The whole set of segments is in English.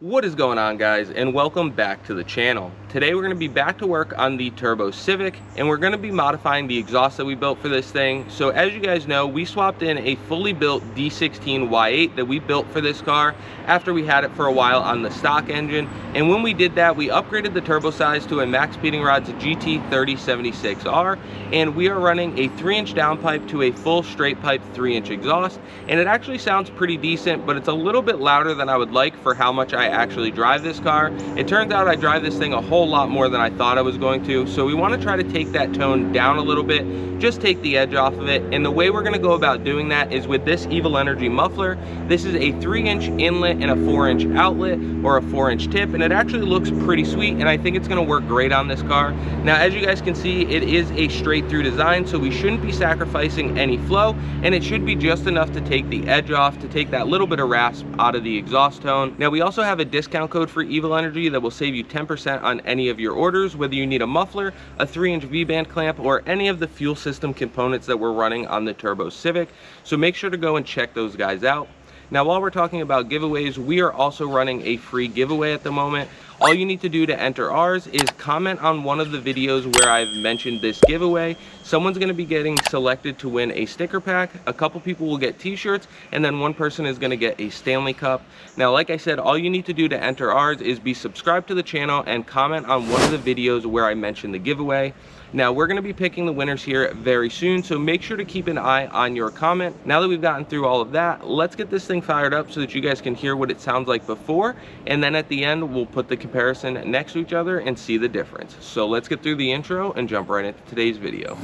What is going on, guys, and welcome back to the channel. Today we're going to be back to work on the turbo Civic, and we're going to be modifying the exhaust that we built for this thing. So as you guys know, we swapped in a fully built D16 Y8 that we built for this car after we had it for a while on the stock engine. And when we did that, we upgraded the turbo size to a Max Speeding Rods GT3076R, and we are running a 3-inch downpipe to a full straight pipe 3-inch exhaust. And it actually sounds pretty decent, but it's a little bit louder than I would like for how much I actually drive this car. It turns out I drive this thing a whole lot more than I thought I was going to, so we want to try to take that tone down a little bit, just take the edge off of it. And the way we're going to go about doing that is with this ievilenergy muffler. This is a 3-inch inlet and a 4-inch outlet, or a 4-inch tip, and it actually looks pretty sweet, and I think it's going to work great on this car. Now, as you guys can see, it is a straight through design, so we shouldn't be sacrificing any flow, and it should be just enough to take the edge off, to take that little bit of rasp out of the exhaust tone. Now, we also have a discount code for ievilenergy that will save you 10% on any of your orders, whether you need a muffler, a 3-inch V-band clamp, or any of the fuel system components that we're running on the turbo Civic. So make sure to go and check those guys out. Now, while we're talking about giveaways, we are also running a free giveaway at the moment. All you need to do to enter ours is comment on one of the videos where I've mentioned this giveaway. Someone's going to be getting selected to win a sticker pack. A couple people will get t-shirts, and then one person is going to get a Stanley Cup. Now, like I said, all you need to do to enter ours is be subscribed to the channel and comment on one of the videos where I mentioned the giveaway. Now, we're going to be picking the winners here very soon, so make sure to keep an eye on your comment. Now that we've gotten through all of that, let's get this thing fired up so that you guys can hear what it sounds like before, and then at the end we'll put the comparison next to each other and see the difference. So let's get through the intro and jump right into today's video.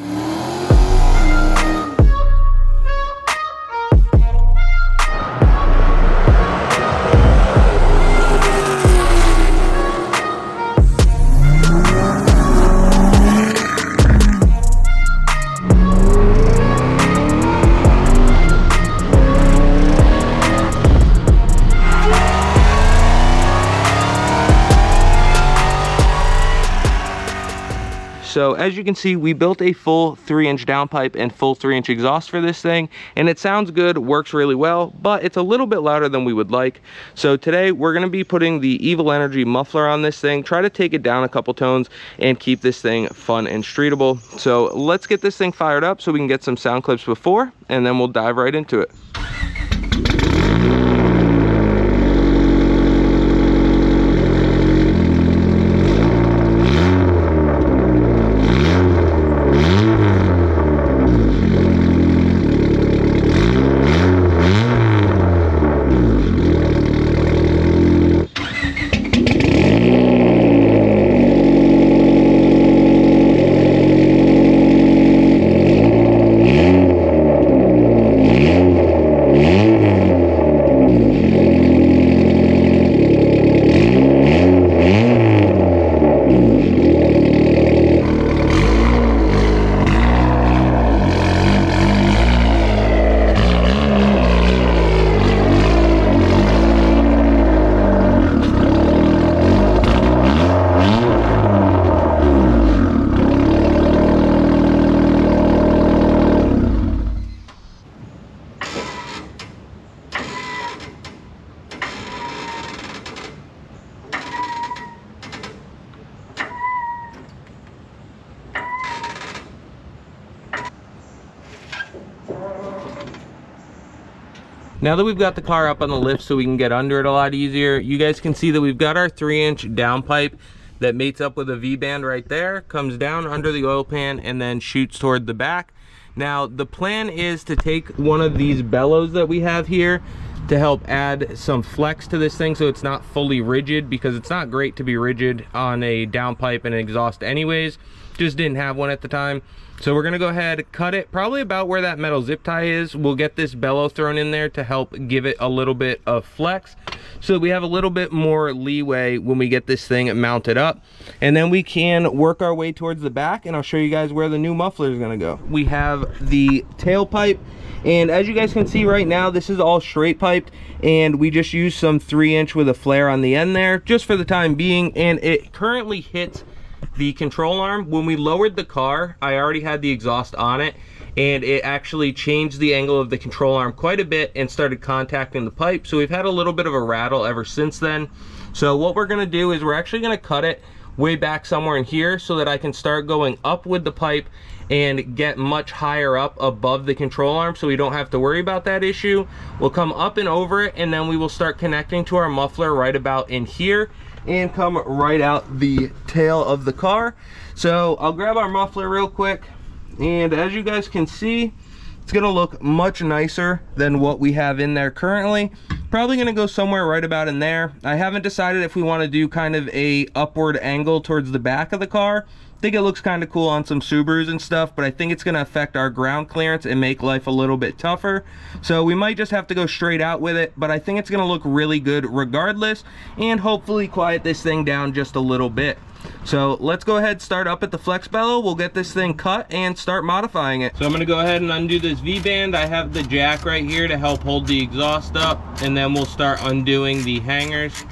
So as you can see, we built a full 3-inch downpipe and full 3-inch exhaust for this thing, and it sounds good, works really well, but it's a little bit louder than we would like. So today we're going to be putting the ievilenergy muffler on this thing, try to take it down a couple tones and keep this thing fun and streetable. So let's get this thing fired up so we can get some sound clips before, and then we'll dive right into it. Now that we've got the car up on the lift so we can get under it a lot easier, you guys can see that we've got our 3-inch downpipe that mates up with a V-band right there, comes down under the oil pan, and then shoots toward the back. Now, the plan is to take one of these bellows that we have here to help add some flex to this thing so it's not fully rigid, because it's not great to be rigid on a downpipe and an exhaust anyways. Just didn't have one at the time. So we're gonna go ahead, cut it probably about where that metal zip tie is. We'll get this bellow thrown in there to help give it a little bit of flex so that we have a little bit more leeway when we get this thing mounted up. And then we can work our way towards the back, and I'll show you guys where the new muffler is gonna go. We have the tailpipe, and as you guys can see right now, this is all straight piped, and we just used some 3-inch with a flare on the end there just for the time being, and it currently hits the control arm. When we lowered the car, I already had the exhaust on it, and it actually changed the angle of the control arm quite a bit and started contacting the pipe. So we've had a little bit of a rattle ever since then. So what we're gonna do is we're actually gonna cut it way back somewhere in here so that I can start going up with the pipe and get much higher up above the control arm so we don't have to worry about that issue. We'll come up and over it, and then we will start connecting to our muffler right about in here and come right out the tail of the car. So I'll grab our muffler real quick, and as you guys can see, it's gonna look much nicer than what we have in there currently. Probably gonna go somewhere right about in there. I haven't decided if we wanna do kind of a upward angle towards the back of the car. I think it looks kind of cool on some Subarus and stuff, but I think it's gonna affect our ground clearance and make life a little bit tougher. So we might just have to go straight out with it, but I think it's gonna look really good regardless, and hopefully quiet this thing down just a little bit. So let's go ahead and start up at the flex bellow. We'll get this thing cut and start modifying it. So I'm gonna go ahead and undo this V-band. I have the jack right here to help hold the exhaust up, and then we'll start undoing the hangers.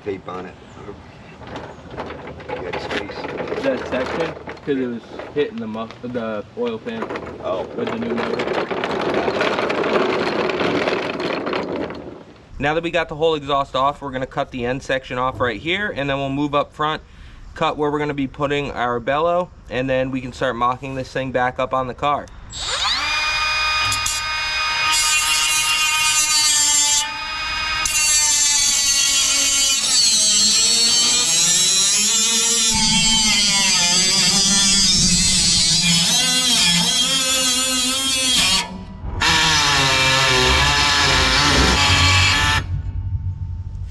Tape on it. You had space. That section, because it was hitting the oil pan. Oh. With the new motor. Now that we got the whole exhaust off, we're going to cut the end section off right here, and then we'll move up front, cut where we're going to be putting our bellow, and then we can start mocking this thing back up on the car.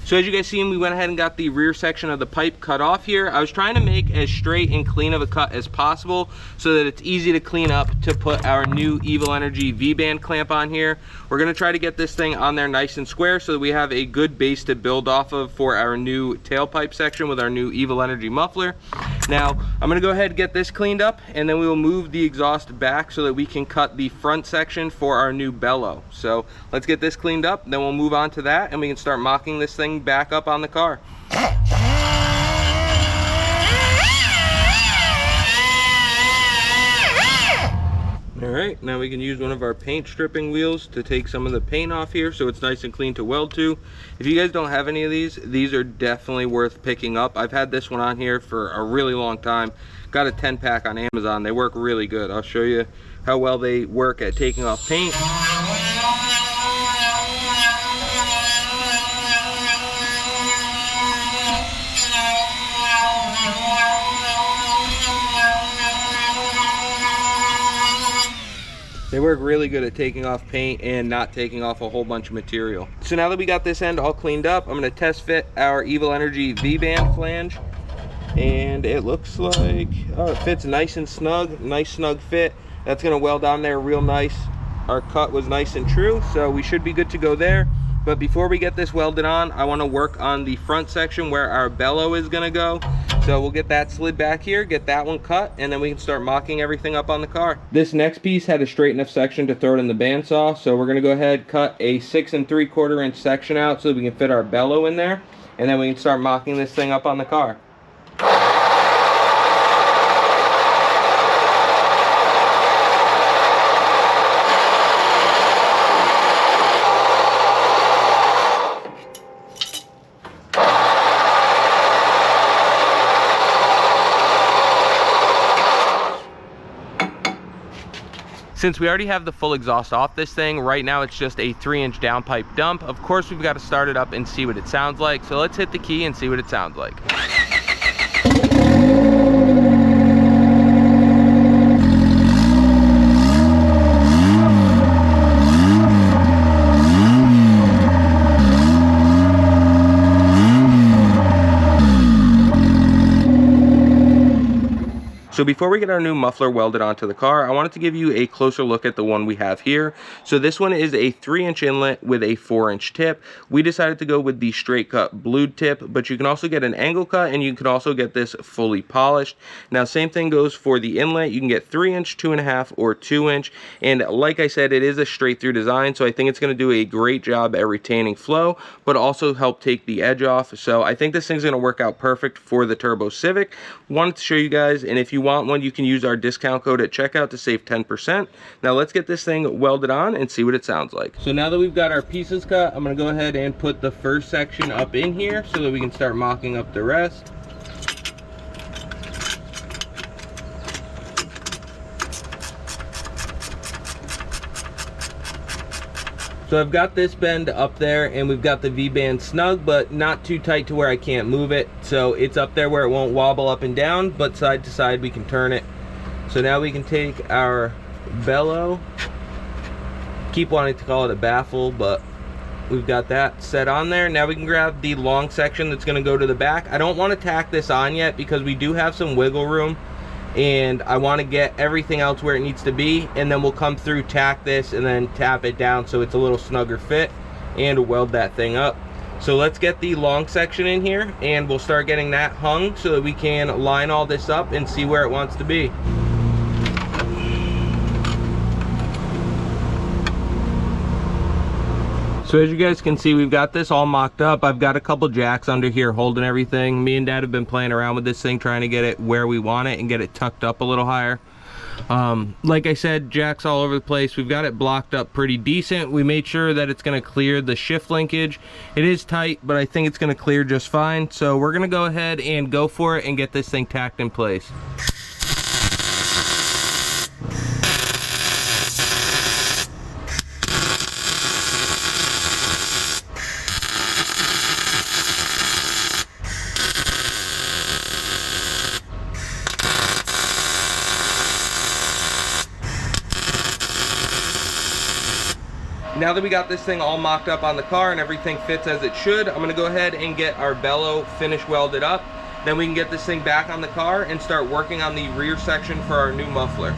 So as you guys seen, we went ahead and got the rear section of the pipe cut off here. I was trying to make as straight and clean of a cut as possible so that it's easy to clean up to put our new ievilenergy V-band clamp on here. We're gonna try to get this thing on there nice and square so that we have a good base to build off of for our new tailpipe section with our new ievilenergy muffler. Now, I'm gonna go ahead and get this cleaned up, and then we will move the exhaust back so that we can cut the front section for our new bellow. So let's get this cleaned up, then we'll move on to that, and we can start mocking this thing back up on the car. Alright, now we can use one of our paint stripping wheels to take some of the paint off here so it's nice and clean to weld to. If you guys don't have any of these are definitely worth picking up. I've had this one on here for a really long time. Got a 10-pack on Amazon. They work really good. I'll show you how well they work at taking off paint. They work really good at taking off paint and not taking off a whole bunch of material. So now that we got this end all cleaned up, I'm gonna test fit our ievilenergy V-band flange. And it looks like, oh, it fits nice and snug, nice snug fit. That's gonna weld on there real nice. Our cut was nice and true, so we should be good to go there. But before we get this welded on, I wanna work on the front section where our bellow is gonna go. So we'll get that slid back here, get that one cut, and then we can start mocking everything up on the car. This next piece had a straight enough section to throw it in the bandsaw, so we're gonna go ahead, cut a 6 3/4 inch section out so that we can fit our bellow in there, and then we can start mocking this thing up on the car. Since we already have the full exhaust off this thing, right now it's just a 3-inch downpipe dump. Of course, we've got to start it up and see what it sounds like. So let's hit the key and see what it sounds like. So So before we get our new muffler welded onto the car, I wanted to give you a closer look at the one we have here. So this one is a 3-inch inlet with a 4-inch tip. We decided to go with the straight cut blued tip, but you can also get an angle cut and you can also get this fully polished. Now same thing goes for the inlet. You can get 3-inch, 2.5, or 2-inch. And like I said, it is a straight through design, so I think it's going to do a great job at retaining flow, but also help take the edge off. So I think this thing's going to work out perfect for the Turbo Civic. Wanted to show you guys, and if you want one, you can use our discount code at checkout to save 10%. Now let's get this thing welded on and see what it sounds like. So now that we've got our pieces cut, I'm going to go ahead and put the first section up in here so that we can start mocking up the rest. So I've got this bend up there and we've got the V-band snug, but not too tight to where I can't move it. So it's up there where it won't wobble up and down, but side to side we can turn it. So now we can take our bellow, keep wanting to call it a baffle, but we've got that set on there. Now we can grab the long section that's gonna go to the back. I don't wanna tack this on yet because we do have some wiggle room, and I want to get everything else where it needs to be, and then we'll come through, tack this, and then tap it down so it's a little snugger fit and weld that thing up. So let's get the long section in here and we'll start getting that hung so that we can line all this up and see where it wants to be. So as you guys can see, we've got this all mocked up. I've got a couple jacks under here holding everything. Me and Dad have been playing around with this thing, trying to get it where we want it and get it tucked up a little higher. Like I said, jacks all over the place. We've got it blocked up pretty decent. We made sure that it's going to clear the shift linkage. It is tight, but I think it's going to clear just fine. So we're going to go ahead and go for it and get this thing tacked in place. Now that we got this thing all mocked up on the car and everything fits as it should, I'm gonna go ahead and get our bellow finish welded up. Then we can get this thing back on the car and start working on the rear section for our new muffler.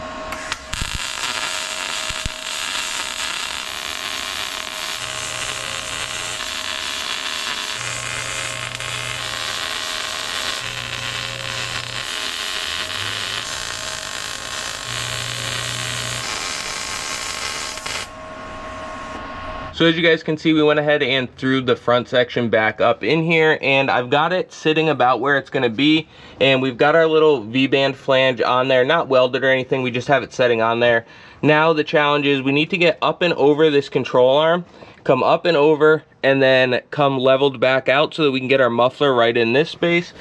So as you guys can see, we went ahead and threw the front section back up in here, and I've got it sitting about where it's going to be, and we've got our little V-band flange on there, not welded or anything, we just have it setting on there. Now the challenge is we need to get up and over this control arm, come up and over, and then come leveled back out so that we can get our muffler right in this space.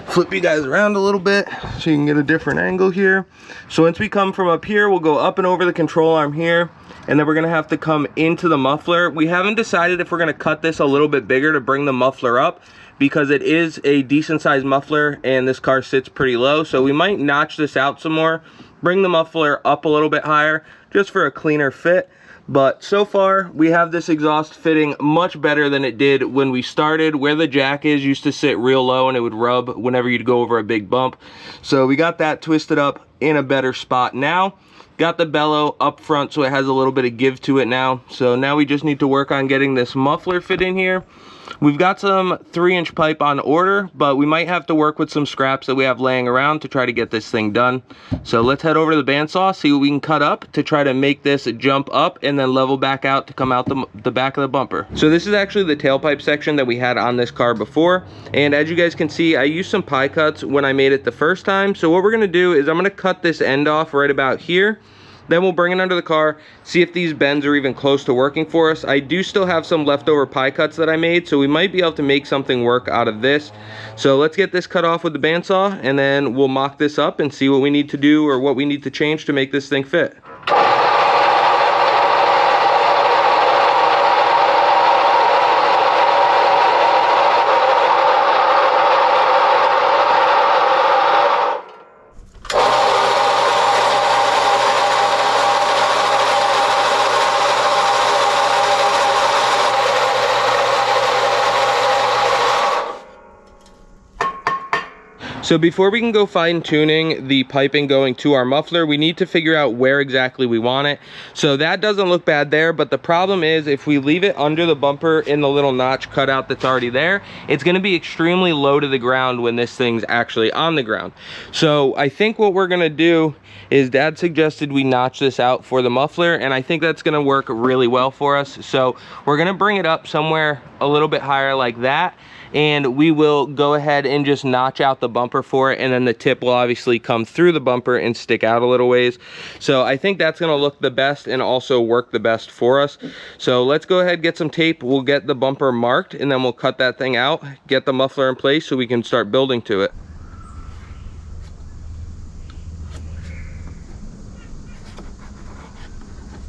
Flip you guys around a little bit so you can get a different angle here. So once we come from up here, we'll go up and over the control arm here, and then we're gonna have to come into the muffler. We haven't decided if we're gonna cut this a little bit bigger to bring the muffler up, because it is a decent sized muffler and this car sits pretty low. So we might notch this out some more, bring the muffler up a little bit higher just for a cleaner fit. But so far we have this exhaust fitting much better than it did when we started. Where the jack is used to sit real low and it would rub whenever you'd go over a big bump. So we got that twisted up in a better spot now. Got the bellow up front so it has a little bit of give to it now. So now we just need to work on getting this muffler fit in here. We've got some 3-inch pipe on order, but we might have to work with some scraps that we have laying around to try to get this thing done. So let's head over to the bandsaw, see what we can cut up to try to make this jump up and then level back out to come out the back of the bumper. So this is actually the tailpipe section that we had on this car before. And as you guys can see, I used some pie cuts when I made it the first time. So what we're gonna do is I'm gonna cut this end off right about here. Then we'll bring it under the car, see if these bends are even close to working for us. I do still have some leftover pie cuts that I made, so we might be able to make something work out of this. So let's get this cut off with the bandsaw, and then we'll mock this up and see what we need to do or what we need to change to make this thing fit. So before we can go fine tuning the piping going to our muffler, we need to figure out where exactly we want it. So that doesn't look bad there, but the problem is if we leave it under the bumper in the little notch cutout that's already there, it's gonna be extremely low to the ground when this thing's actually on the ground. So I think what we're gonna do is Dad suggested we notch this out for the muffler, and I think that's gonna work really well for us. So we're gonna bring it up somewhere a little bit higher like that, and we will go ahead and just notch out the bumper for it, and then the tip will obviously come through the bumper and stick out a little ways. So I think that's gonna look the best and also work the best for us. So let's go ahead, get some tape, we'll get the bumper marked, and then we'll cut that thing out, get the muffler in place so we can start building to it.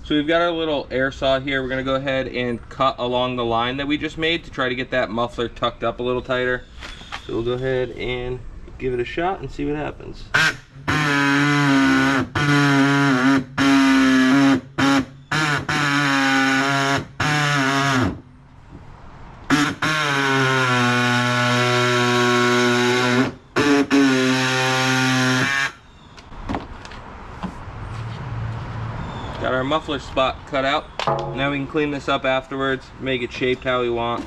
So we've got our little air saw here. We're gonna go ahead and cut along the line that we just made to try to get that muffler tucked up a little tighter. So we'll go ahead and give it a shot and see what happens. Got our muffler spot cut out. Now we can clean this up afterwards, make it shaped how we want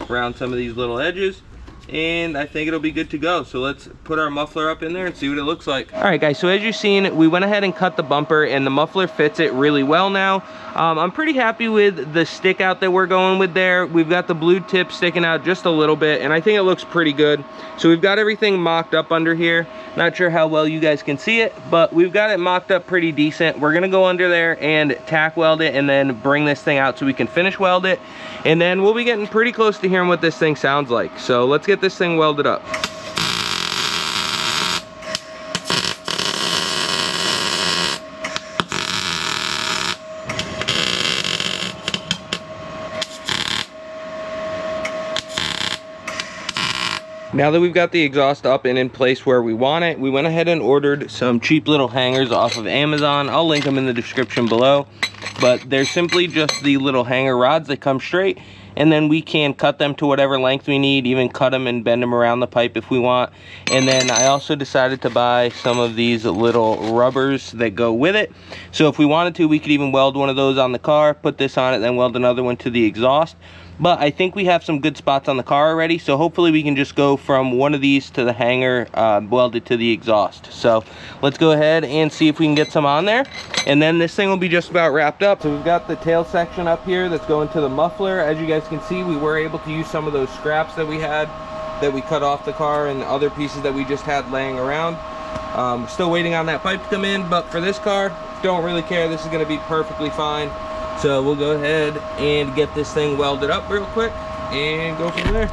around some of these little edges, and I think it'll be good to go. So let's put our muffler up in there and see what it looks like. All right guys, so as you've seen, we went ahead and cut the bumper, and the muffler fits it really well now. I'm pretty happy with the stick out that we're going with there. We've got the blue tip sticking out just a little bit, and I think it looks pretty good. So we've got everything mocked up under here. Not sure how well you guys can see it, but we've got it mocked up pretty decent. We're gonna go under there and tack weld it and then bring this thing out so we can finish weld it. And then we'll be getting pretty close to hearing what this thing sounds like. So let's get this thing welded up. Now that we've got the exhaust up and in place where we want it, we went ahead and ordered some cheap little hangers off of Amazon. I'll link them in the description below, but they're simply just the little hanger rods that come straight, and then we can cut them to whatever length we need, even cut them and bend them around the pipe if we want. And then I also decided to buy some of these little rubbers that go with it. So if we wanted to, we could even weld one of those on the car, put this on it, then weld another one to the exhaust. But I think we have some good spots on the car already, so hopefully we can just go from one of these to the hanger welded to the exhaust. So let's go ahead and see if we can get some on there, and then this thing will be just about wrapped up. So we've got the tail section up here that's going to the muffler. As you guys can see, we were able to use some of those scraps that we had that we cut off the car and other pieces that we just had laying around. Still waiting on that pipe to come in, but for this car, don't really care. This is going to be perfectly fine. So we'll go ahead and get this thing welded up real quick and go from there.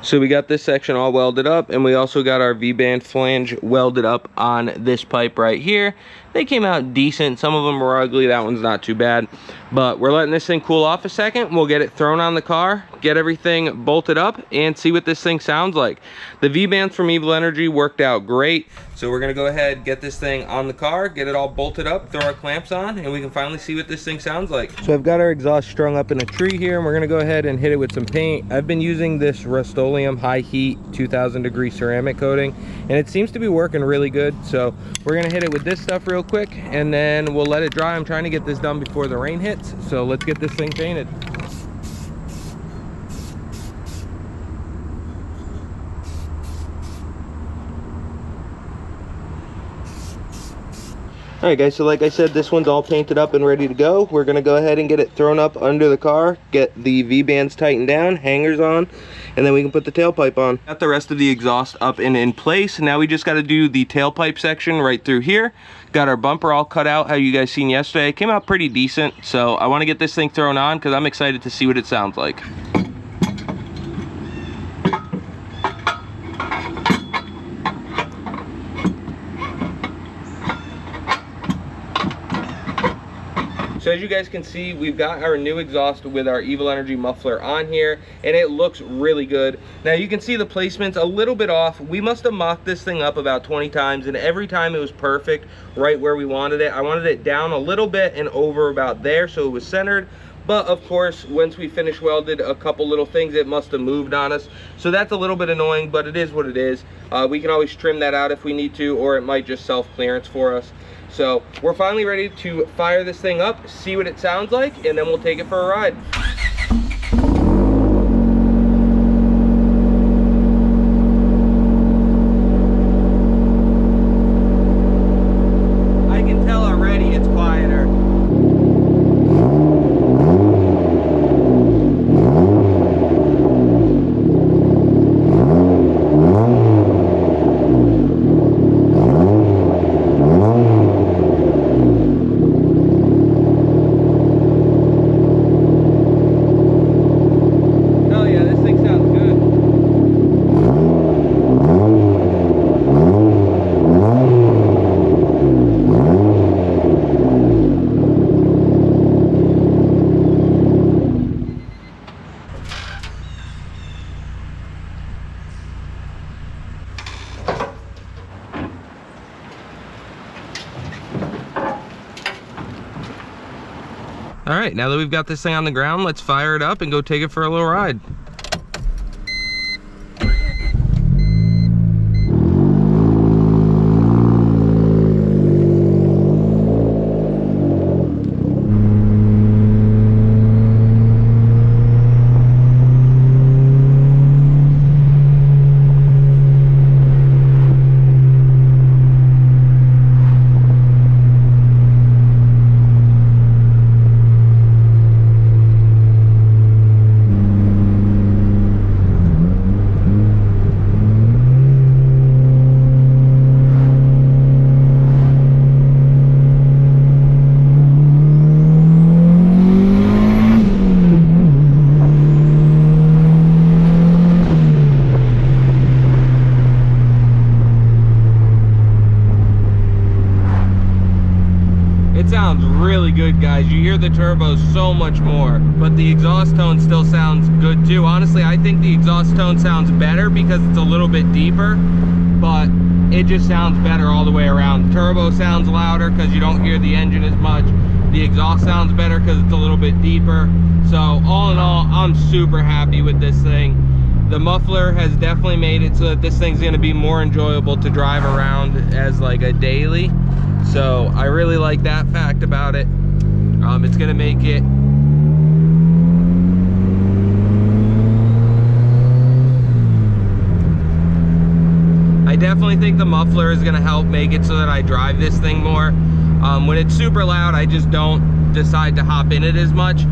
So we got this section all welded up, and we also got our V-band flange welded up on this pipe right here. They came out decent. Some of them were ugly. That one's not too bad. But we're letting this thing cool off a second. We'll get it thrown on the car, get everything bolted up, and see what this thing sounds like. The V-bands from ievilenergy worked out great. So we're gonna go ahead, get this thing on the car, get it all bolted up, throw our clamps on, and we can finally see what this thing sounds like. So I've got our exhaust strung up in a tree here, and we're gonna go ahead and hit it with some paint. I've been using this Rust-Oleum high heat 2000-degree ceramic coating, and it seems to be working really good. So we're gonna hit it with this stuff real quick, and then we'll let it dry. I'm trying to get this done before the rain hits, so let's get this thing painted. Alright guys, so like I said, this one's all painted up and ready to go. We're going to go ahead and get it thrown up under the car, get the V-bands tightened down, hangers on, and then we can put the tailpipe on. Got the rest of the exhaust up and in place. Now we just got to do the tailpipe section right through here. Got our bumper all cut out, how you guys seen yesterday. It came out pretty decent, so I want to get this thing thrown on because I'm excited to see what it sounds like. So as you guys can see, we've got our new exhaust with our ievilenergy muffler on here, and it looks really good. Now you can see the placement's a little bit off. We must have mocked this thing up about 20 times, and every time it was perfect right where we wanted it. I wanted it down a little bit and over about there so it was centered. But of course, once we finished welded a couple little things, it must have moved on us. So that's a little bit annoying, but it is what it is. We can always trim that out if we need to, or it might just self-clearance for us. So we're finally ready to fire this thing up, see what it sounds like, and then we'll take it for a ride. I can tell already it's quieter. All right, now that we've got this thing on the ground, let's fire it up and go take it for a little ride. It sounds really good, guys. You hear the turbo so much more, but the exhaust tone still sounds good too. Honestly, I think the exhaust tone sounds better because it's a little bit deeper, but it just sounds better all the way around. Turbo sounds louder because you don't hear the engine as much. The exhaust sounds better because it's a little bit deeper. So all in all, I'm super happy with this thing. The muffler has definitely made it so that this thing's going to be more enjoyable to drive around as like a daily. So I really like that fact about it. It's going to make it I definitely think the muffler is going to help make it so that I drive this thing more. When it's super loud, I just don't decide to hop in it as much.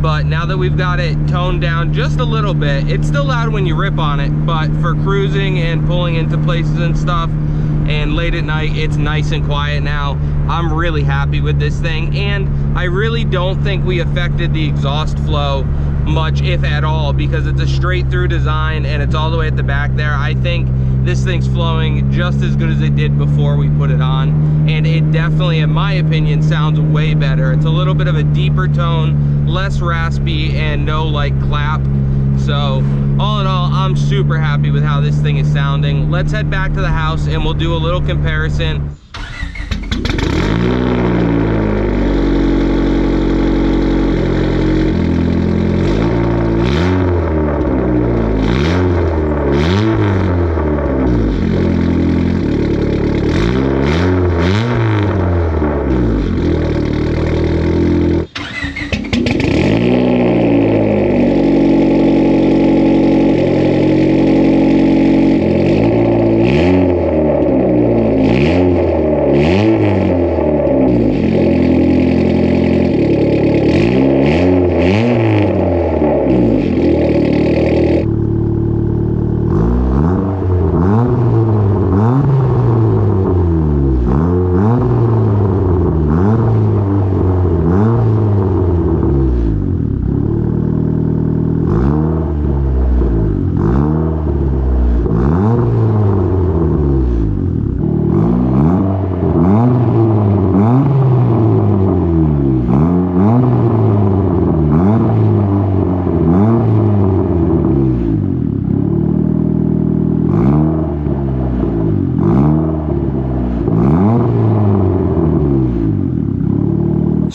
But now that we've got it toned down just a little bit, it's still loud when you rip on it, but for cruising and pulling into places and stuff and late at night, it's nice and quiet now. I'm really happy with this thing, and I really don't think we affected the exhaust flow much, if at all, because it's a straight through design and it's all the way at the back there. I think this thing's flowing just as good as it did before we put it on, and it definitely, in my opinion, sounds way better. It's a little bit of a deeper tone, less raspy, and no like clap. So all in all, I'm super happy with how this thing is sounding. Let's head back to the house and we'll do a little comparison.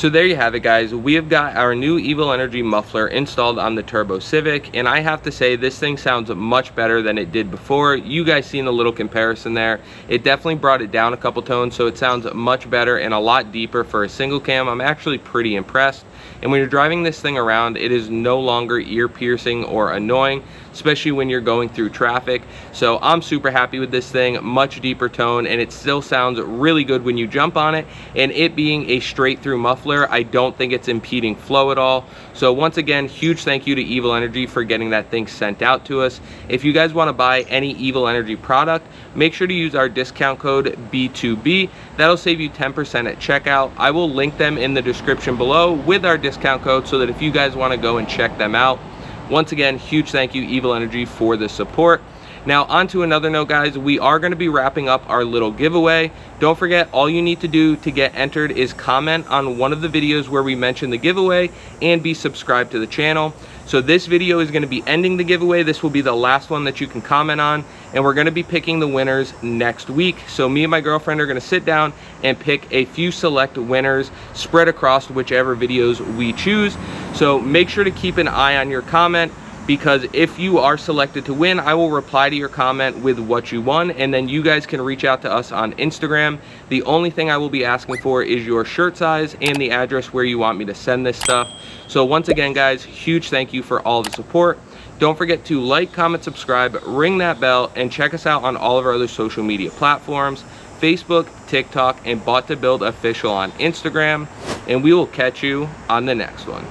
So there you have it, guys. We have got our new ievilenergy muffler installed on the Turbo Civic, and I have to say this thing sounds much better than it did before. You guys seen the little comparison there. It definitely brought it down a couple tones, so it sounds much better and a lot deeper for a single cam. I'm actually pretty impressed. And when you're driving this thing around, it is no longer ear piercing or annoying, especially when you're going through traffic. So I'm super happy with this thing, much deeper tone, and it still sounds really good when you jump on it. And it being a straight through muffler, I don't think it's impeding flow at all. So once again, huge thank you to ievilenergy for getting that thing sent out to us. If you guys want to buy any ievilenergy product, make sure to use our discount code B2B. That'll save you 10% at checkout. I will link them in the description below with our discount code so that if you guys want to go and check them out. Once again, huge thank you ievilenergy for the support. Now on to another note, guys, we are going to be wrapping up our little giveaway. Don't forget, all you need to do to get entered is comment on one of the videos where we mention the giveaway and be subscribed to the channel. So this video is going to be ending the giveaway. This will be the last one that you can comment on, and we're going to be picking the winners next week. So me and my girlfriend are going to sit down and pick a few select winners spread across whichever videos we choose. So make sure to keep an eye on your comment, because if you are selected to win, I will reply to your comment with what you won, and then you guys can reach out to us on Instagram. The only thing I will be asking for is your shirt size and the address where you want me to send this stuff. So once again, guys, huge thank you for all the support. Don't forget to like, comment, subscribe, ring that bell, and check us out on all of our other social media platforms: Facebook, TikTok, and Bought to Build Official on Instagram. And we will catch you on the next one.